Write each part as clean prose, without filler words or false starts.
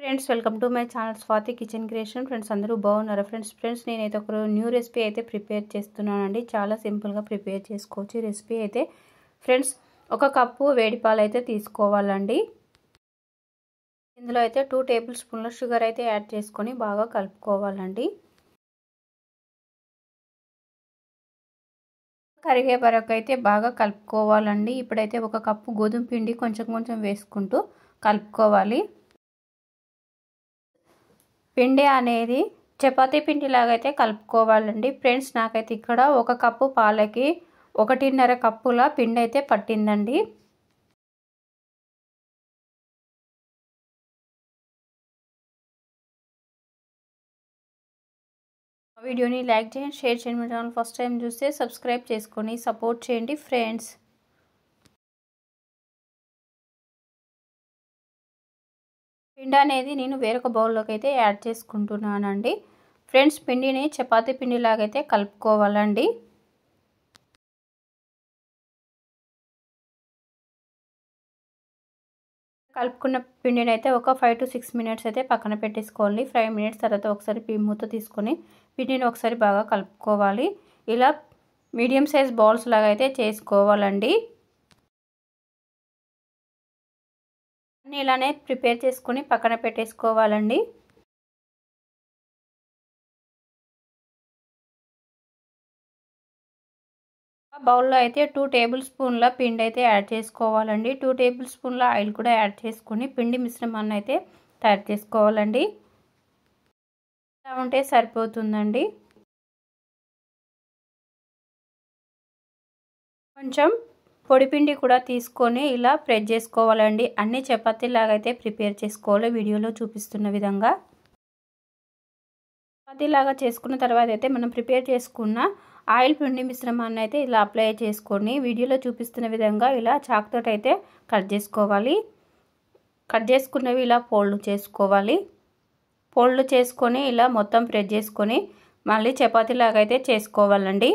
Friends welcome to my channel Swathi kitchen creation. Friends అందరూ బాగున్నారా? Friends నేనైతే ఒక న్యూ రెసిపీ అయితే ప్రిపేర్ చేస్తున్నానండి. చాలా సింపుల్గా ప్రిపేర్ చేసుకోవచ్చు. రెసిపీ అయితే ఫ్రెండ్స్ ఒక కప్పు వేడి పాలు అయితే తీసుకోవాలండి. ఇందులో అయితే 2 టేబుల్ స్పూన్ల షుగర్ అయితే యాడ్ చేసుకొని బాగా కలుపుకోవాలండి. కరిగే వరకు అయితే బాగా కలుపుకోవాలండి. ఇప్పుడైతే ఒక కప్పు గోధుమ పిండి కొంచెం వేసుకుంటూ కలుపుకోవాలి. పిండి అనేది చపాతీ పిండి లాగైతే కలుపుకోవాలండి. ఫ్రెండ్స్ నాకైతే ఇక్కడ ఒక కప్పు పాలకి 1.5 కప్పుల పిండి అయితే పట్టిందండి. వీడియోని లైక్ చేయండి, షేర్ చేయండి. మా ఛానల్ ఫస్ట్ టైం చూస్తే సబ్స్క్రైబ్ చేసుకొని సపోర్ట్ చేయండి ఫ్రెండ్స్. పిండి అనేది నేను వేరొక బౌల్లోకి అయితే యాడ్ చేసుకుంటున్నానండి. ఫ్రెండ్స్ పిండిని చపాతీ పిండి లాగైతే కలుపుకోవాలండి. కలుపుకున్న పిండిని అయితే ఒక 5 to 6 మినిట్స్ అయితే పక్కన పెట్టేసుకోవాలి. 5 మినిట్స్ తర్వాత ఒకసారి మూత తీసుకొని పిండిని ఒకసారి బాగా కలుపుకోవాలి. ఇలా మీడియం సైజ్ బాల్స్ లాగా అయితే చేసుకోవాలండి. అన్నీ ఇలానే ప్రిపేర్ చేసుకొని పక్కన పెట్టేసుకోవాలండి. బౌల్లో అయితే 2 టేబుల్ స్పూన్ల పిండి అయితే యాడ్ చేసుకోవాలండి. 2 టేబుల్ స్పూన్ల ఆయిల్ కూడా యాడ్ చేసుకొని పిండి మిశ్రమాన్ని అయితే తయారు చేసుకోవాలండి. ఇలా ఉంటే సరిపోతుందండి. కొంచెం పొడి పిండి కూడా తీసుకొని ఇలా ప్రెస్ చేసుకోవాలండి. అన్ని చపాతీలాగా అయితే ప్రిపేర్ చేసుకోవాలి. వీడియోలో చూపిస్తున్న విధంగా చపాతీలాగా చేసుకున్న తర్వాత అయితే మనం ప్రిపేర్ చేసుకున్న ఆయిల్ పిండి మిశ్రమాన్ని అయితే ఇలా అప్లై చేసుకొని వీడియోలో చూపిస్తున్న విధంగా ఇలా చాక్తో అయితే కట్ చేసుకోవాలి. కట్ చేసుకున్నవి ఇలా ఫోల్డ్ చేసుకోవాలి. ఫోల్డ్ చేసుకొని ఇలా మొత్తం ప్రెస్ చేసుకొని మళ్ళీ చపాతీలాగా అయితే చేసుకోవాలండి.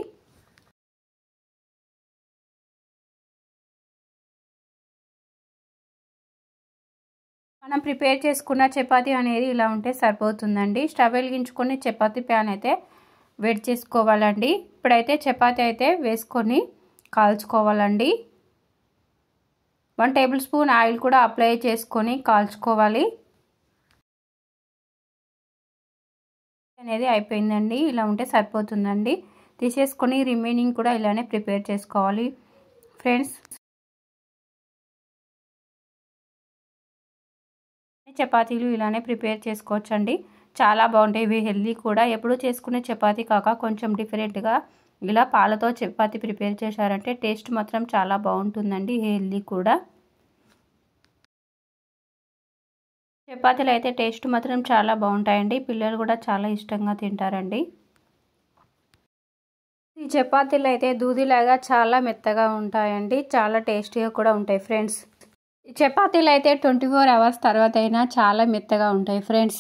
మనం ప్రిపేర్ చేసుకున్న చపాతీ అనేది ఇలా ఉంటే సరిపోతుందండి. స్టవ్ వెలిగించుకొని చపాతీ ప్యాన్ అయితే వేడి చేసుకోవాలండి. ఇప్పుడైతే చపాతీ అయితే వేసుకొని కాల్చుకోవాలండి. 1 టేబుల్ స్పూన్ ఆయిల్ కూడా అప్లై చేసుకొని కాల్చుకోవాలి. అనేది అయిపోయిందండి. ఇలా ఉంటే సరిపోతుందండి. తీసేసుకొని రిమైనింగ్ కూడా ఇలానే ప్రిపేర్ చేసుకోవాలి ఫ్రెండ్స్. చపాతీలు ఇలానే ప్రిపేర్ చేసుకోవచ్చండి. చాలా బాగుంటాయి. ఇవి హెల్దీ కూడా. ఎప్పుడు చేసుకునే చపాతీ కాక కొంచెం డిఫరెంట్గా ఇలా పాలతో చపాతీ ప్రిపేర్ చేశారంటే టేస్ట్ మాత్రం చాలా బాగుంటుందండి. హెల్దీ కూడా. చపాతీలు అయితే టేస్ట్ మాత్రం చాలా బాగుంటాయండి. పిల్లలు కూడా చాలా ఇష్టంగా తింటారండి. ఈ చపాతీలు అయితే దూదిలాగా చాలా మెత్తగా ఉంటాయండి. చాలా టేస్టీగా కూడా ఉంటాయి ఫ్రెండ్స్. ఈ చపాతీలు అయితే 24 అవర్స్ తర్వాత అయినా చాలా మెత్తగా ఉంటాయి ఫ్రెండ్స్.